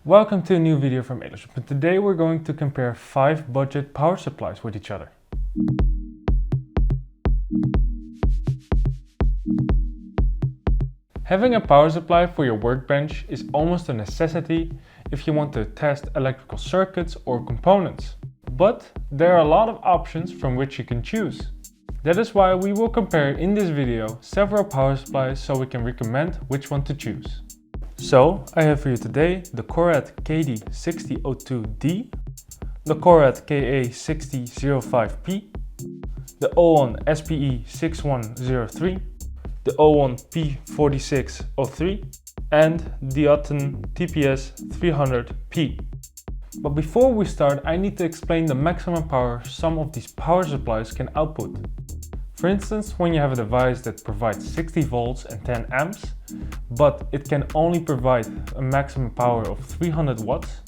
Welcome to a new video from 𝗏𝐿𝐿, but today we're going to compare 5 budget power supplies with each other. Having a power supply for your workbench is almost a necessity if you want to test electrical circuits or components. But there are a lot of options from which you can choose. That is why we will compare in this video several power supplies so we can recommend which one to choose. So I have for you today the Korad KD6002D, the Korad KA6005P, the Owon SPE6103, the Owon P4603 and the Atten TPS300P. But before we start, I need to explain the maximum power some of these power supplies can output. For instance, when you have a device that provides 60 volts and 10 amps, but it can only provide a maximum power of 300 watts,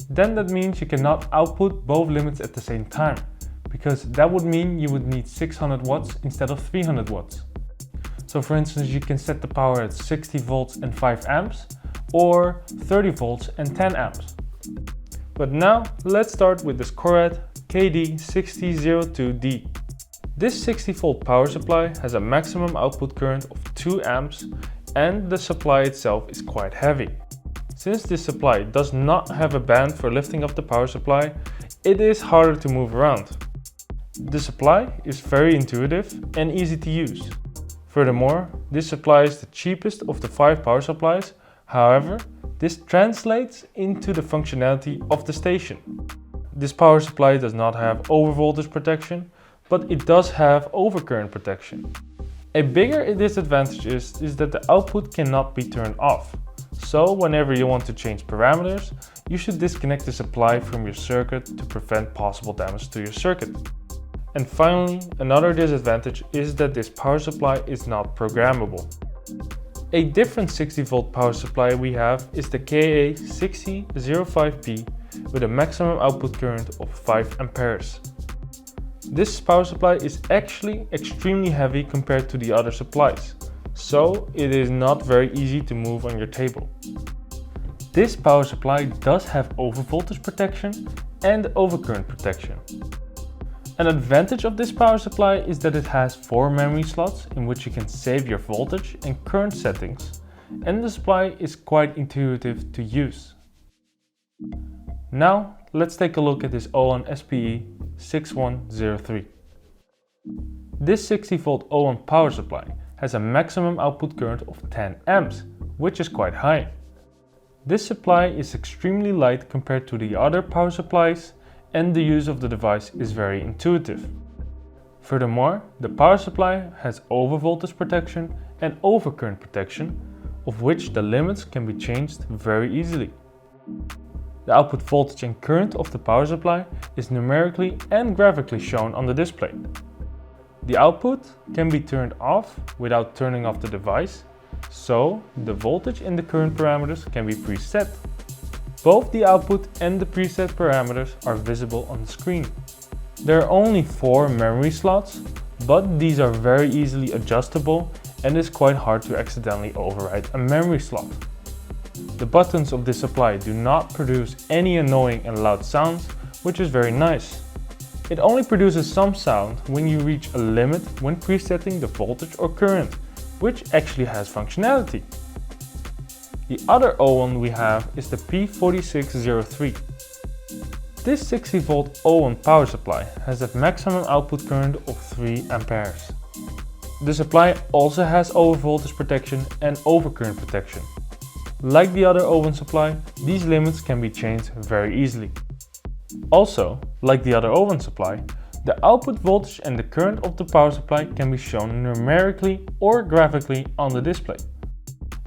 then that means you cannot output both limits at the same time, because that would mean you would need 600 watts instead of 300 watts. So for instance, you can set the power at 60 volts and 5 amps, or 30 volts and 10 amps. But now, let's start with this Korad KD6002D. This 60 volt power supply has a maximum output current of 2 amps and the supply itself is quite heavy. Since this supply does not have a band for lifting up the power supply, it is harder to move around. The supply is very intuitive and easy to use. Furthermore, this supply is the cheapest of the 5 power supplies. However, this translates into the functionality of the station. This power supply does not have overvoltage protection, but it does have overcurrent protection. A bigger disadvantage is that the output cannot be turned off. So whenever you want to change parameters, you should disconnect the supply from your circuit to prevent possible damage to your circuit. And finally, another disadvantage is that this power supply is not programmable. A different 60 volt power supply we have is the KA6005P with a maximum output current of 5 amperes. This power supply is actually extremely heavy compared to the other supplies, so it is not very easy to move on your table. This power supply does have overvoltage protection and overcurrent protection. An advantage of this power supply is that it has 4 memory slots in which you can save your voltage and current settings, and the supply is quite intuitive to use. Now let's take a look at this Owon SPE6103. This 60 volt Owon power supply has a maximum output current of 10 amps, which is quite high. This supply is extremely light compared to the other power supplies, and the use of the device is very intuitive. Furthermore, the power supply has overvoltage protection and overcurrent protection, of which the limits can be changed very easily. The output voltage and current of the power supply is numerically and graphically shown on the display. The output can be turned off without turning off the device, so the voltage and the current parameters can be preset. Both the output and the preset parameters are visible on the screen. There are only 4 memory slots, but these are very easily adjustable and it's quite hard to accidentally override a memory slot. The buttons of this supply do not produce any annoying and loud sounds, which is very nice. It only produces some sound when you reach a limit when presetting the voltage or current, which actually has functionality. The other Owon we have is the P4603. This 60 volt Owon power supply has a maximum output current of 3 amperes. The supply also has overvoltage protection and overcurrent protection. Like the other Owon supply, these limits can be changed very easily. Also, like the other Owon supply, the output voltage and the current of the power supply can be shown numerically or graphically on the display.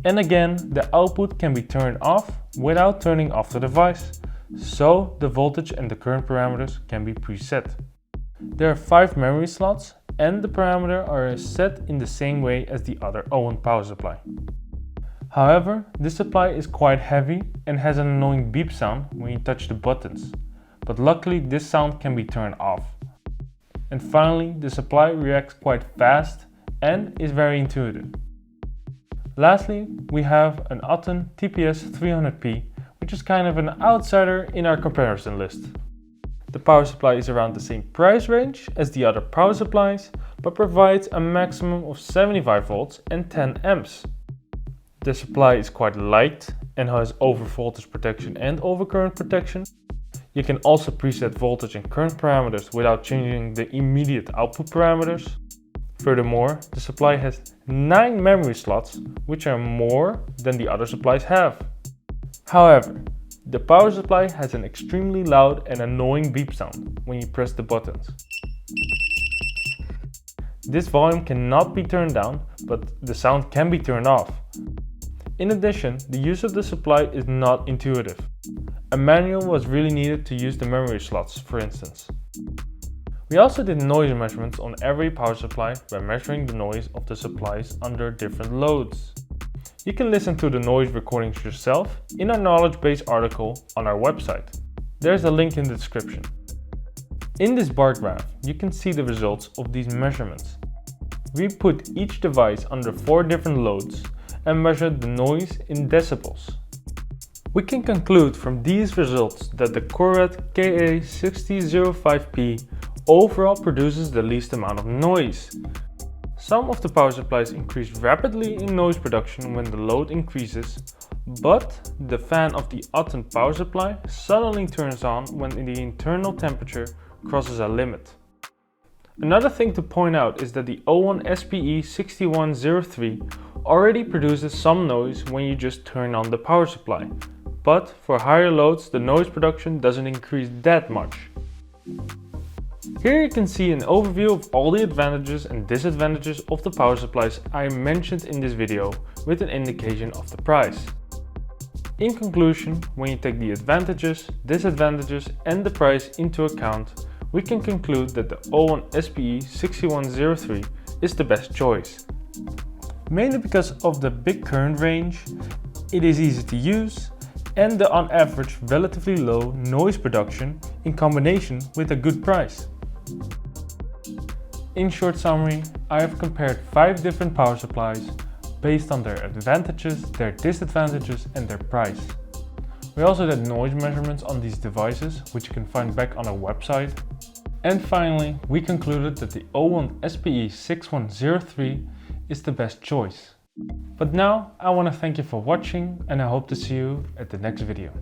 And again, the output can be turned off without turning off the device, so the voltage and the current parameters can be preset. There are 5 memory slots and the parameters are set in the same way as the other Owon power supply. However, this supply is quite heavy and has an annoying beep sound when you touch the buttons, but luckily this sound can be turned off. And finally, the supply reacts quite fast and is very intuitive. Lastly, we have an Atten TPS300P which is kind of an outsider in our comparison list. The power supply is around the same price range as the other power supplies, but provides a maximum of 75 volts and 10 amps. The supply is quite light and has over voltage protection and overcurrent protection. You can also preset voltage and current parameters without changing the immediate output parameters. Furthermore, the supply has 9 memory slots, which are more than the other supplies have. However, the power supply has an extremely loud and annoying beep sound when you press the buttons. This volume cannot be turned down, but the sound can be turned off. In addition, the use of the supply is not intuitive. A manual was really needed to use the memory slots, for instance. We also did noise measurements on every power supply by measuring the noise of the supplies under different loads. You can listen to the noise recordings yourself in our knowledge base article on our website. There's a link in the description. In this bar graph, you can see the results of these measurements. We put each device under 4 different loads and measured the noise in decibels. We can conclude from these results that the Korad KA6005P overall produces the least amount of noise. Some of the power supplies increase rapidly in noise production when the load increases, but the fan of the Atten power supply suddenly turns on when the internal temperature crosses a limit. Another thing to point out is that the Owon SPE6103 already produces some noise when you just turn on the power supply, but for higher loads the noise production doesn't increase that much. Here you can see an overview of all the advantages and disadvantages of the power supplies I mentioned in this video with an indication of the price. In conclusion, when you take the advantages, disadvantages and the price into account, we can conclude that the Owon SPE6103 is the best choice. Mainly because of the big current range, it is easy to use, and the on average relatively low noise production in combination with a good price. In short summary, I have compared 5 different power supplies based on their advantages, their disadvantages and their price. We also did noise measurements on these devices, which you can find back on our website. And finally, we concluded that the Owon SPE6103 is the best choice. But now I want to thank you for watching and I hope to see you at the next video.